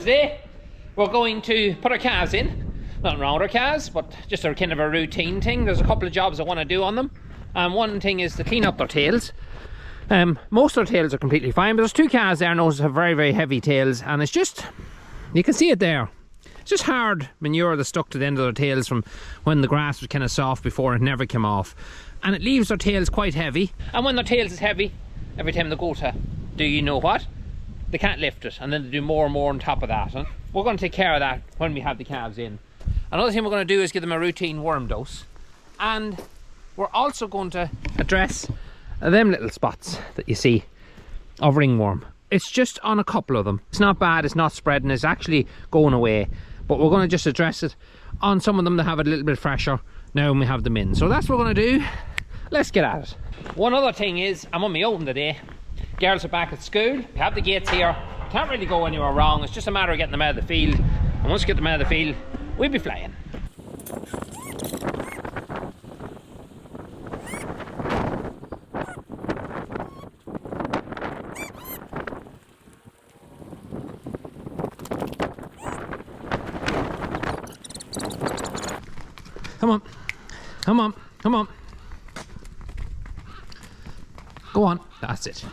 Today we're going to put our calves in. Nothing wrong with our calves, but just a kind of a routine thing. There's a couple of jobs I want to do on them. One thing is to clean up their tails. Most of their tails are completely fine, but there's two calves there and those have very, very heavy tails, and it's just, you can see it there. It's just hard manure that's stuck to the end of their tails from when the grass was kind of soft before it never came off. And it leaves their tails quite heavy. And when their tails is heavy, every time they go to do you know what, they can't lift it, and then they do more and more on top of that. And we're going to take care of that when we have the calves in. Another thing we're going to do is give them a routine worm dose, and we're also going to address them little spots that you see of ringworm. It's just on a couple of them. It's not bad, it's not spreading, it's actually going away, but we're going to just address it on some of them that have it a little bit fresher now when we have them in. So that's what we're going to do. Let's get at it. One other thing is, I'm on my own today. Girls are back at school. We have the gates here. Can't really go anywhere wrong. It's just a matter of getting them out of the field. And once we get them out of the field, we'll be flying. Come on. Come on. Come on. Go on. That's it.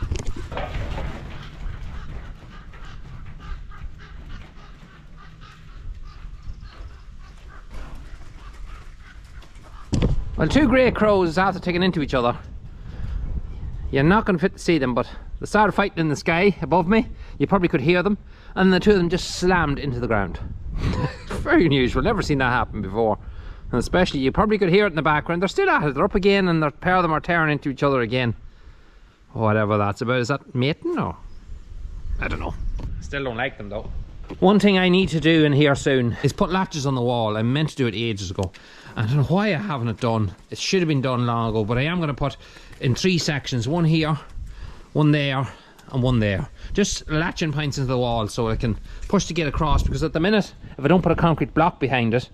Well, two grey crows after taking into each other. You're not going to fit to see them, but they started fighting in the sky above me. You probably could hear them, and the two of them just slammed into the ground. Very unusual, never seen that happen before. And especially, you probably could hear it in the background. They're still at it, they're up again, and the pair of them are tearing into each other again. Whatever that's about. Is that mating or? I don't know. Still don't like them though. One thing I need to do in here soon is put latches on the wall. I meant to do it ages ago. I don't know why I haven't it done. It should have been done long ago, but I am going to put in 3 sections. One here, one there, and one there. Just latching points into the wall so I can push the gate across, because at the minute, if I don't put a concrete block behind it,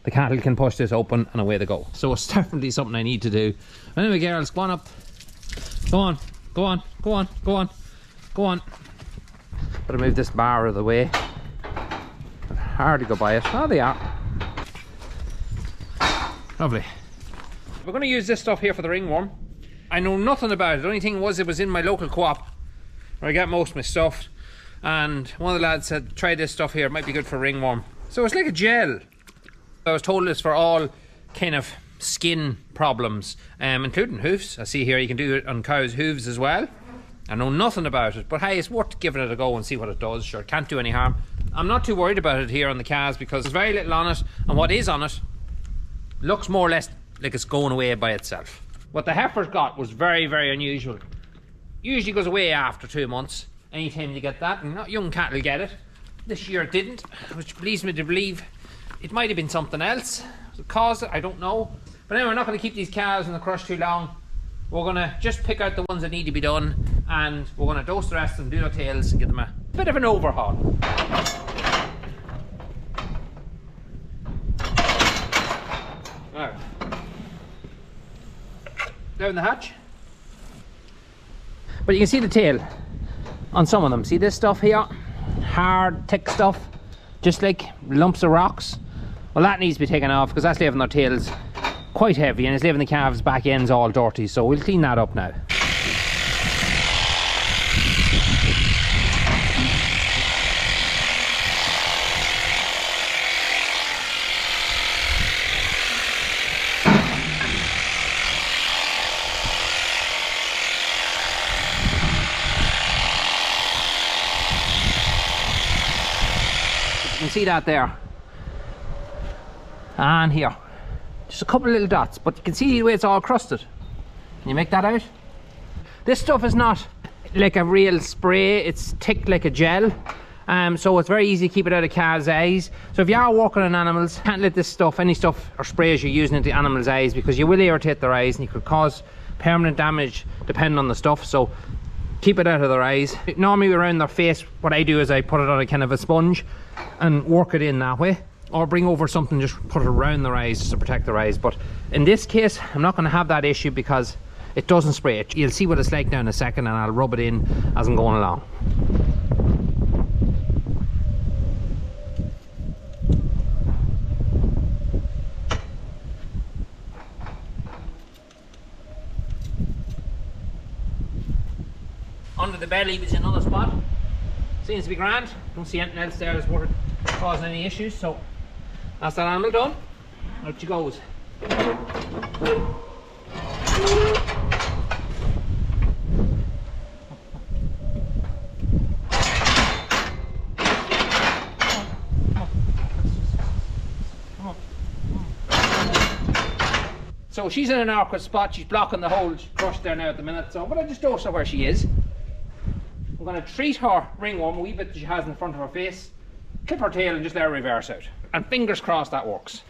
the cattle can push this open and away they go. So it's definitely something I need to do. Anyway, girls, go on up. Go on, go on, go on, go on, go on. Better move this bar out of the way. Hard to go by it. Oh, they are. Lovely. We're going to use this stuff here for the ringworm. I know nothing about it. The only thing was, it was in my local co-op where I get most of my stuff, and one of the lads said, try this stuff here, it might be good for ringworm. So it's like a gel. I was told it's for all kind of skin problems, including hoofs. I see here you can do it on cows' hooves as well. I know nothing about it, but hey, it's worth giving it a go and see what it does. Sure, it can't do any harm. I'm not too worried about it here on the calves because there's very little on it, and what is on it looks more or less like it's going away by itself. What the heifers got was very, very unusual. Usually goes away after 2 months, anytime you get that, and not young cattle get it. This year it didn't, which leads me to believe it might have been something else that caused it, I don't know. But anyway, we're not going to keep these calves in the crush too long. We're going to just pick out the ones that need to be done, and we're going to dose the rest of them, do their tails, and give them a bit of an overhaul. Right. Down the hatch. But you can see the tail on some of them. See this stuff here? Hard, thick stuff, just like lumps of rocks. Well, that needs to be taken off because that's leaving their tails quite heavy, and it's leaving the calves' back ends all dirty, so we'll clean that up now. You can see that there, and here. Just a couple of little dots, but you can see the way it's all crusted. Can you make that out? This stuff is not like a real spray, it's thick like a gel. So it's very easy to keep it out of calves' eyes. So if you are working on animals, can't let this stuff, any stuff or sprays you're using into animals' eyes, because you will irritate their eyes and you could cause permanent damage depending on the stuff. So keep it out of their eyes. Normally around their face, what I do is I put it on a kind of a sponge and work it in that way. Or bring over something, just put it around their eyes just to protect their eyes. But in this case, I'm not going to have that issue because it doesn't spray it. You'll see what it's like now in a second, and I'll rub it in as I'm going along. of the belly was in another spot. Seems to be grand. Don't see anything else there that's worth causing any issues. So that's that animal done. Out she goes. So she's in an awkward spot. She's blocking the hole. She's crushed there now at the minute. So, but I just don't know where she is. I'm going to treat her ringworm a wee bit that she has in the front of her face, clip her tail and just let her reverse out. And fingers crossed that works.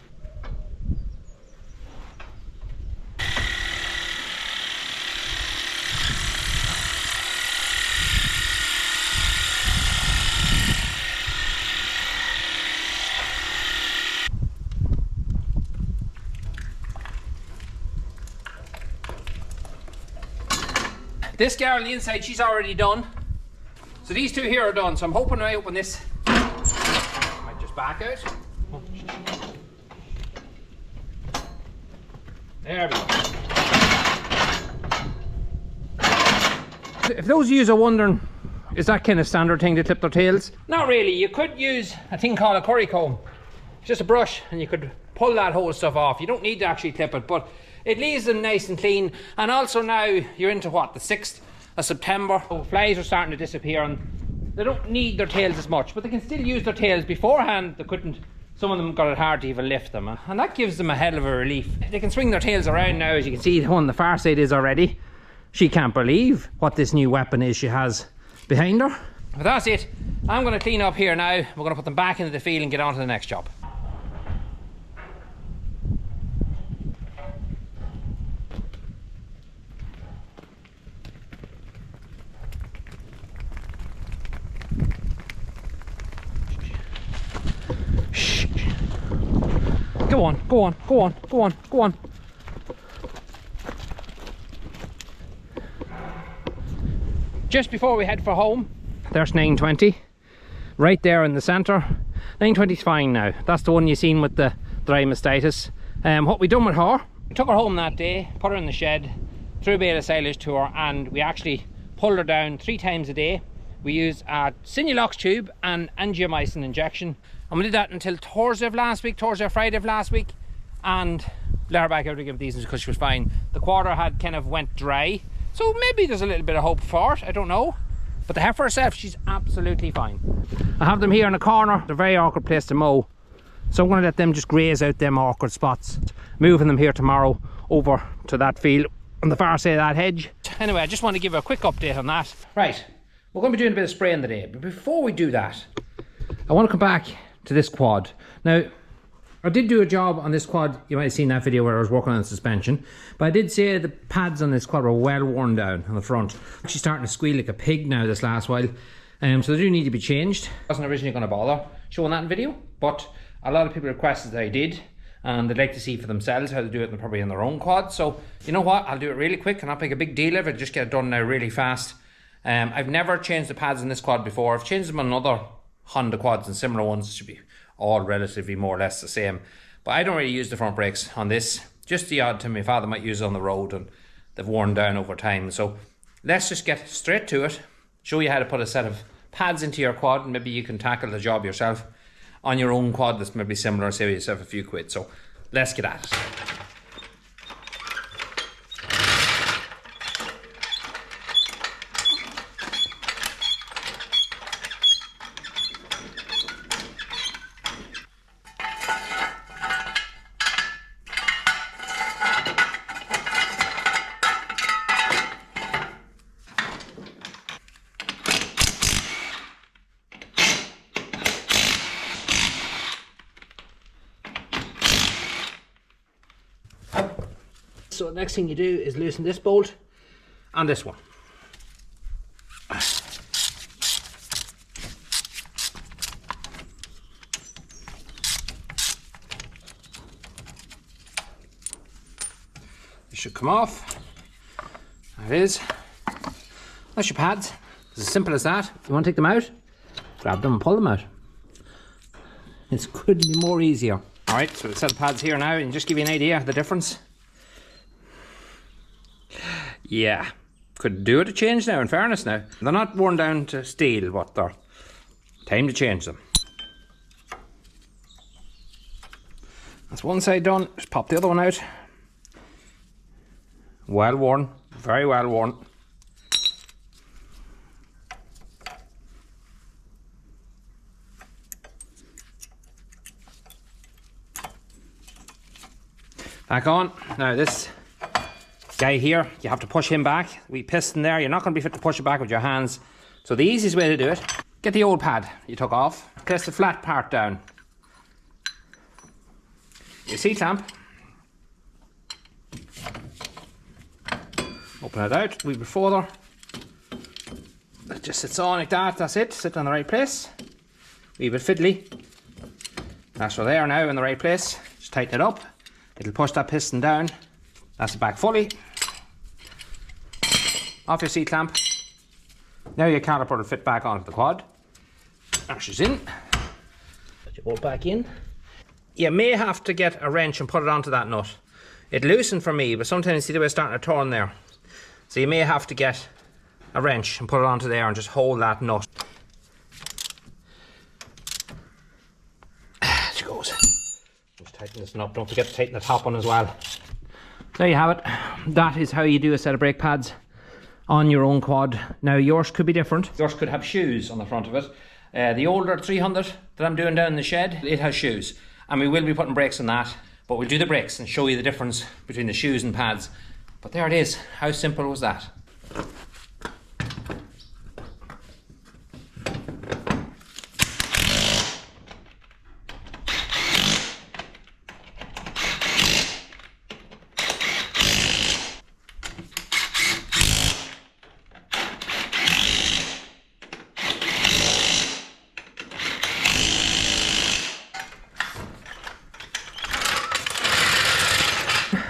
This girl on the inside, she's already done. So these two here are done. So I'm hoping I open this. Might just back out. There we go. If those of you are wondering, is that kind of standard thing to clip their tails? Not really. You could use a thing called a curry comb. It's just a brush and you could pull that whole stuff off. You don't need to actually clip it, but it leaves them nice and clean. And also now you're into what, the 6th of September. So flies are starting to disappear and they don't need their tails as much, but they can still use their tails. Beforehand they couldn't. Some of them got it hard to even lift them, and that gives them a hell of a relief. They can swing their tails around now, as you can see. The one on the far side is already. She can't believe what this new weapon is she has behind her. But that's it. I'm going to clean up here now. We're going to put them back into the field and get on to the next job. Go on, go on, go on, go on, go on. Just before we head for home, there's 920. Right there in the centre. 920 is fine now. That's the one you seen with the dry mastitis. What we done with her, we took her home that day, put her in the shed, threw a bit of silage to her, and we actually pulled her down 3 times a day. We used a Sinulox tube and angiomycin injection. And we did that until Thursday of last week, Thursday or Friday of last week, and let her back out again these because she was fine. The quarter had kind of went dry, so maybe there's a little bit of hope for it, I don't know. But the heifer herself, she's absolutely fine. I have them here in a corner. They're a very awkward place to mow, so I'm going to let them just graze out them awkward spots. Moving them here tomorrow over to that field on the far side of that hedge. Anyway, I just want to give a quick update on that. Right, we're going to be doing a bit of spraying today, but before we do that, I want to come back to this quad. Now, I did do a job on this quad. You might have seen that video where I was working on the suspension, but I did say the pads on this quad were well worn down on the front. Actually starting to squeal like a pig now this last while, so they do need to be changed. I wasn't originally going to bother showing that in video, but a lot of people requested that I did, and they'd like to see for themselves how to do it probably in their own quad. So you know what, I'll do it really quick and I'll make a big deal of it. Just get it done now really fast. I've never changed the pads in this quad before. I've changed them on other Honda quads and similar ones. It should be all relatively more or less the same, but I don't really use the front brakes on this. Just the odd time my father might use it on the road and they've worn down over time. So let's just get straight to it, show you how to put a set of pads into your quad, and maybe you can tackle the job yourself on your own quad that's maybe similar, save yourself a few quid. So let's get at it. So the next thing you do is loosen this bolt and this one. This should come off. There it is. That's your pads. It's as simple as that. If you want to take them out, grab them and pull them out. It couldn't be more easier. Alright, so we've set the pads here now and just give you an idea of the difference. Yeah, Could do it a change now, in fairness now. They're not worn down to steel, but they're time to change them. That's one side done. Just pop the other one out. Well worn, very well worn. Back on. Now this guy here, you have to push him back. We piston there, you're not going to be fit to push it back with your hands. So the easiest way to do it, get the old pad you took off, press the flat part down. Your C-clamp. Open it out, a wee bit further. It just sits on like that, that's it, sit in the right place. A wee bit fiddly. That's for there now in the right place. Just tighten it up. It'll push that piston down. That's it back fully. Off your C-clamp. Now your caliper will fit back onto the quad. There she's in. Put your bolt back in. You may have to get a wrench and put it onto that nut. It loosened for me, but sometimes you see the way it's starting to turn there. So you may have to get a wrench and put it onto there and just hold that nut. There she goes. Just tighten this one up. Don't forget to tighten the top one as well. There you have it. That is how you do a set of brake pads on your own quad. Now yours could be different. Yours could have shoes on the front of it. The older 300 that I'm doing down in the shed, it has shoes. And we will be putting brakes on that. But we'll do the brakes and show you the difference between the shoes and pads. But there it is. How simple was that?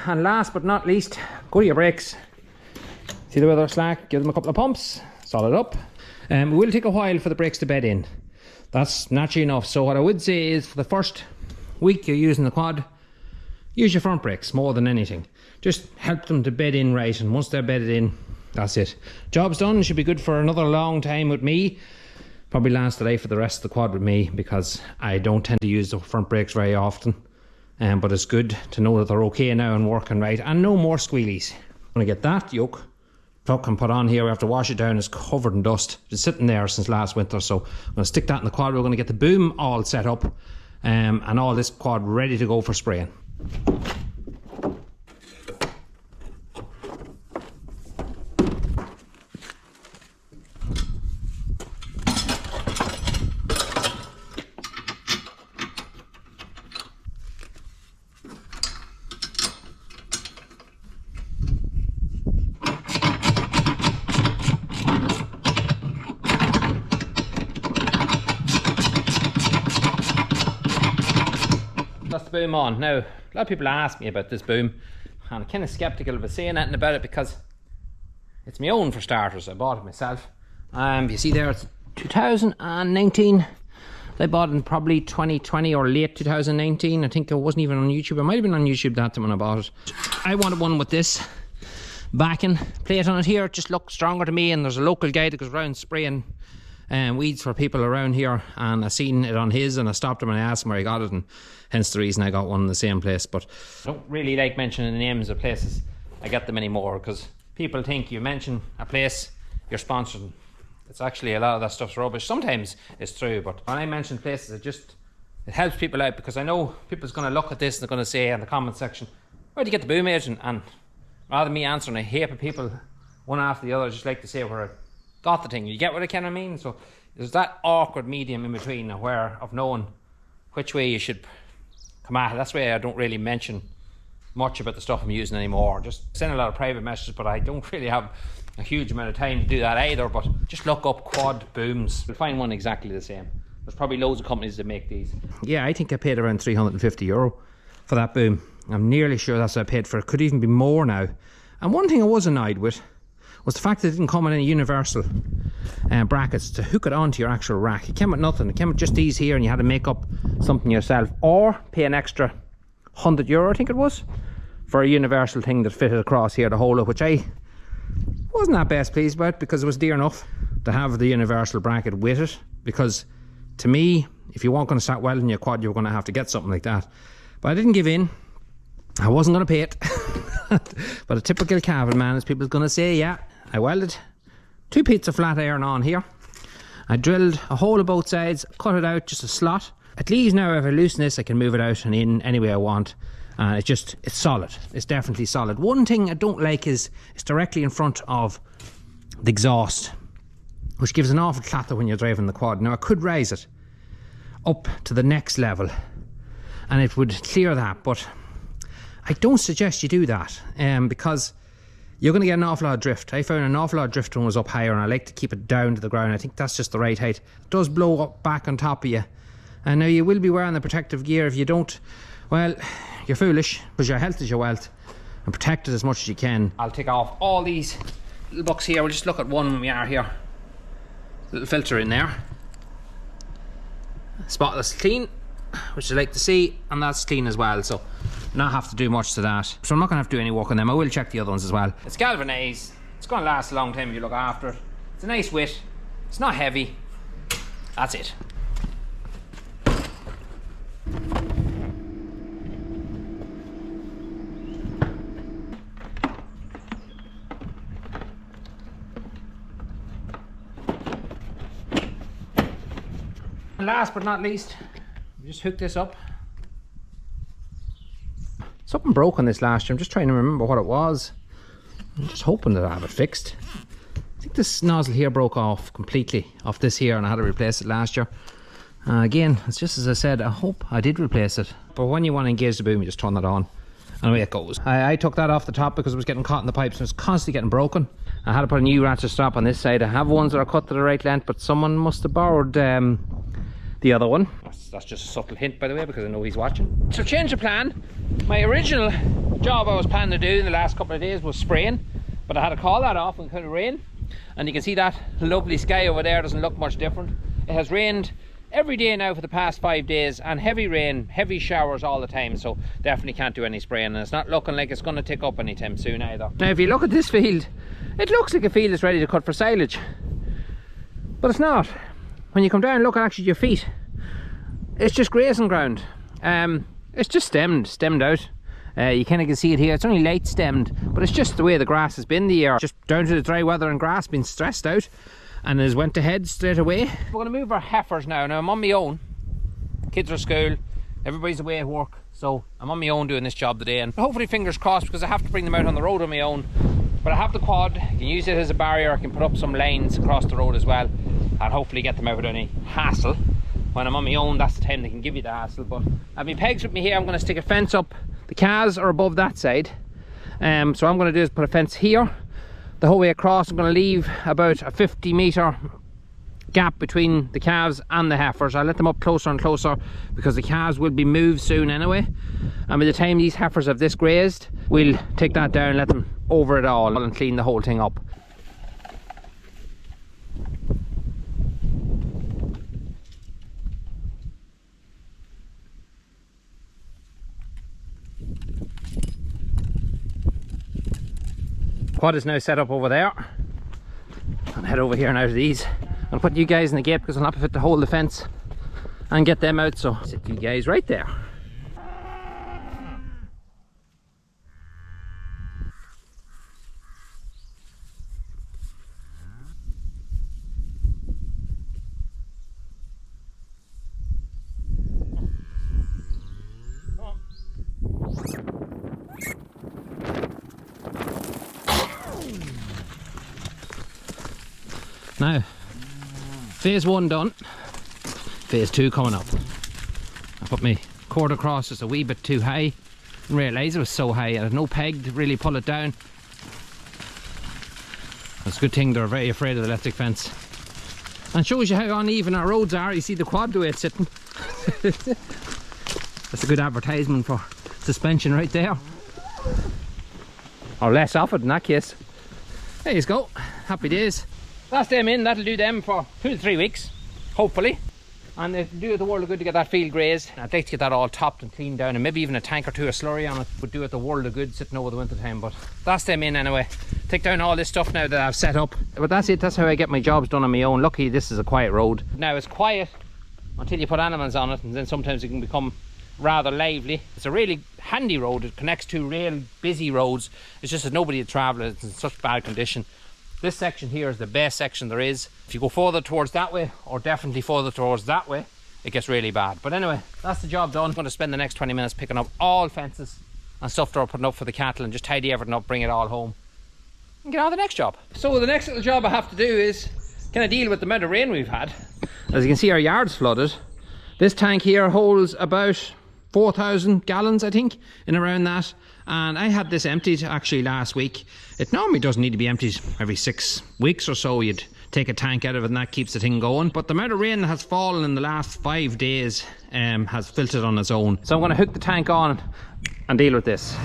And last but not least, go to your brakes. See the way they're slack, give them a couple of pumps, solid up. It will take a while for the brakes to bed in. That's naturally enough. So what I would say is for the first week you're using the quad, use your front brakes more than anything. Just help them to bed in right, and once they're bedded in, that's it. Job's done, should be good for another long time with me. Probably last today for the rest of the quad with me, because I don't tend to use the front brakes very often. But it's good to know that they're okay now and working right, and no more squealies. I'm going to get that yoke pluck and put on here. We have to wash it down. It's covered in dust. It's sitting there since last winter, so I'm going to stick that in the quad. We're going to get the boom all set up and all this quad ready to go for spraying. That's the boom on. Now, a lot of people ask me about this boom, and I'm kind of skeptical of saying anything about it because it's my own for starters. I bought it myself. You see there, it's 2019. I bought it in probably 2020 or late 2019. I think it wasn't even on YouTube. It might have been on YouTube that time when I bought it. I wanted one with this backing plate on it here. It just looked stronger to me, and there's a local guy that goes around spraying weeds for people around here, and I seen it on his and I stopped him and I asked him where he got it, and hence the reason I got one in the same place. But I don't really like mentioning the names of places I get them anymore, because people think you mention a place, you're sponsored. It's actually, a lot of that stuff's rubbish. Sometimes it's true, but when I mention places, it helps people out, because I know people's going to look at this and they're going to say in the comment section, where'd you get the boom agent? And rather than me answering, I hate people one after the other just like to say where I got the thing. You get what I kind of mean? So there's that awkward medium in between of knowing which way you should come at it. That's why I don't really mention much about the stuff I'm using anymore. Just send a lot of private messages, but I don't really have a huge amount of time to do that either. But just look up quad booms, you'll find one exactly the same. There's probably loads of companies that make these. Yeah, I think I paid around €350 for that boom. I'm nearly sure that's what I paid for it. Could even be more now. And one thing I was annoyed with was the fact that it didn't come in any universal brackets to hook it onto your actual rack. It came with nothing. It came with just these here, and you had to make up something yourself, or pay an extra €100, I think it was, for a universal thing that fitted across here to hold it, which I Wasn't that best pleased about, because it was dear enough to have the universal bracket with it, because to me, if you weren't going to start welding your quad, you were going to have to get something like that. But I didn't give in. I wasn't going to pay it. But a typical calving man, as people's going to say, yeah, I welded 2 pieces of flat iron on here. I drilled a hole on both sides, cut it out, just a slot. At least now if I loosen this, I can move it out and in any way I want. And it's solid. It's definitely solid. One thing I don't like is it's directly in front of the exhaust, which gives an awful clatter when you're driving the quad. Now I could raise it up to the next level and it would clear that, but I don't suggest you do that because you're going to get an awful lot of drift. I found an awful lot of drift when it was up higher, and I like to keep it down to the ground. I think that's just the right height. It does blow up back on top of you, and now you will be wearing the protective gear. If you don't, well, you're foolish, because your health is your wealth, and protect it as much as you can. I'll take off all these little bucks here. We'll just look at one when we are here. Little filter in there, spotless clean, which I like to see, and that's clean as well, so not have to do much to that. So I'm not going to have to do any work on them. I will check the other ones as well. It's galvanized. It's going to last a long time if you look after it. It's a nice width. It's not heavy. That's it. And last but not least, just hook this up. Something broke on this last year. I'm just trying to remember what it was. I'm just hoping that I have it fixed. I think this nozzle here broke off completely off this here, and I had to replace it last year. Again, it's just as I said, I hope I did replace it. But when you want to engage the boom, you just turn that on and away it goes. I took that off the top because it was getting caught in the pipes and it was constantly getting broken. I had to put a new ratchet strap on this side. I have ones that are cut to the right length, but someone must have borrowed the other one. That's just a subtle hint, by the way, because I know he's watching. So change of plan. My original job I was planning to do in the last couple of days was spraying, but I had to call that off when it could rain. And you can see that lovely sky over there doesn't look much different. It has rained every day now for the past 5 days, and heavy rain, heavy showers all the time, so definitely can't do any spraying, and it's not looking like it's going to tick up anytime soon either. Now if you look at this field, it looks like a field that's ready to cut for silage, but it's not. When you come down and look at actually your feet, it's just grazing ground. It's just stemmed out. You kind of can see it here. It's only late stemmed, but it's just the way the grass has been the year. Just down to the dry weather and grass being stressed out, and has went ahead straight away. We're going to move our heifers now. Now I'm on my own. Kids are at school. Everybody's away at work, so I'm on my own doing this job today. And hopefully, fingers crossed, because I have to bring them out on the road on my own. But I have the quad. I can use it as a barrier. I can put up some lines across the road as well, and hopefully get them out without any hassle. When I'm on my own, that's the time they can give you the hassle. But I have my pegs with me here. I'm going to stick a fence up. The calves are above that side, so what I'm going to do is put a fence here the whole way across. I'm going to leave about a 50-meter gap between the calves and the heifers. I'll let them up closer and closer because the calves will be moved soon anyway, and by the time these heifers have this grazed, we'll take that down, let them over it all and clean the whole thing up. Quad is now set up over there. I'll head over here now to these. I'll put you guys in the gate because I'll not be fit to hold the fence and get them out, so sit you guys right there. Now, phase 1 done, phase 2 coming up. I put my cord across just a wee bit too high, and realised it was so high I had no peg to really pull it down. It's a good thing they're very afraid of the electric fence. And shows you how uneven our roads are. You see the quad the way it's sitting. That's a good advertisement for suspension right there. Or less of it in that case. There you go, happy days. That's them in. That'll do them for 2 to 3 weeks, hopefully. and it do it the world of good to get that field grazed. I'd like to get that all topped and cleaned down, and maybe even a tank or two of slurry on it would do it the world of good sitting over the winter time. But that's them in anyway. Take down all this stuff now that I've set up. But that's it, that's how I get my jobs done on my own. Luckily this is a quiet road. Now it's quiet until you put animals on it, and then sometimes it can become rather lively. It's a really handy road. It connects two real busy roads. It's just that nobody would travel it. It's in such bad condition. This section here is the best section there is. If you go further towards that way, or definitely further towards that way, it gets really bad. But anyway, that's the job done. I'm going to spend the next 20 minutes picking up all fences and stuff that are putting up for the cattle, and just tidy everything up, bring it all home, and get on to the next job. So the next little job I have to do is kind of deal with the amount of rain we've had. As you can see, our yard's flooded. This tank here holds about 4,000 gallons, I think, in around that. And I had this emptied actually last week. It normally doesn't need to be emptied every 6 weeks or so. You'd take a tank out of it and that keeps the thing going. But the amount of rain that has fallen in the last 5 days has filtered on its own. So I'm going to hook the tank on and deal with this.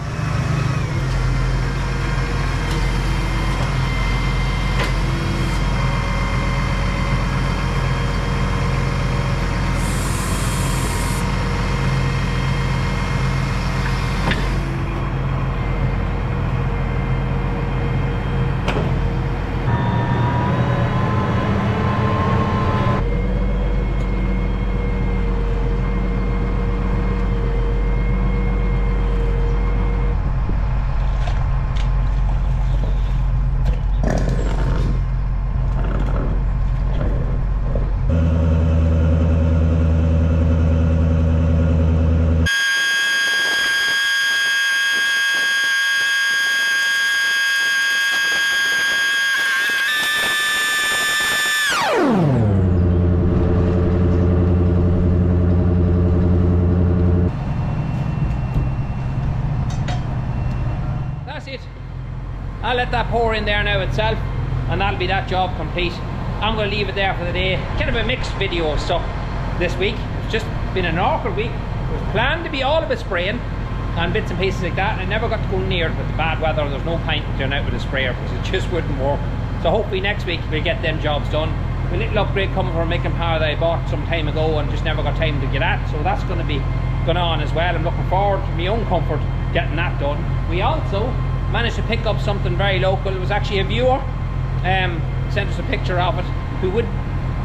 I'll let that pour in there now itself, and that'll be that job complete. I'm going to leave it there for the day. Kind of a mixed video of stuff this week. It's just been an awkward week. It was planned to be all of it spraying and bits and pieces like that. I never got to go near it with the bad weather. There's no point in doing out with a sprayer because it just wouldn't work. So hopefully next week we'll get them jobs done. A little upgrade coming from making power that I bought some time ago and just never got time to get at. So that's going to be going on as well. I'm looking forward to my own comfort getting that done. We also managed to pick up something very local. It was actually a viewer sent us a picture of it, who would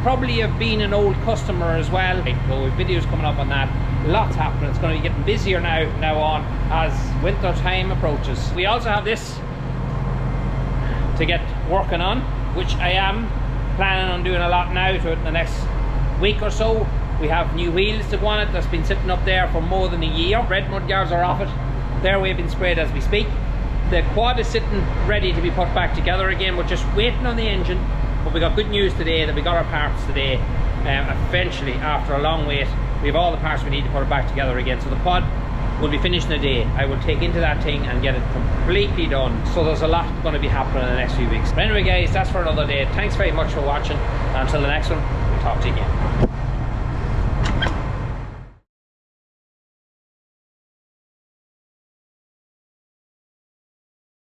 probably have been an old customer as well. So we've videos coming up on that. Lots happening. It's going to be getting busier now on as winter time approaches. We also have this to get working on, which I am planning on doing a lot now to it in the next week or so. We have new wheels to go on it. That's been sitting up there for more than a year. Red mud guards are off it. They're waving been sprayed as we speak. The quad is sitting ready to be put back together again. We're just waiting on the engine, but we got good news today that we got our parts today. Eventually, after a long wait, we have all the parts we need to put it back together again. So the quad will be finished in a day. I will take into that thing and get it completely done. So there's a lot going to be happening in the next few weeks. But anyway guys, that's for another day. Thanks very much for watching. Until the next one, we'll talk to you again.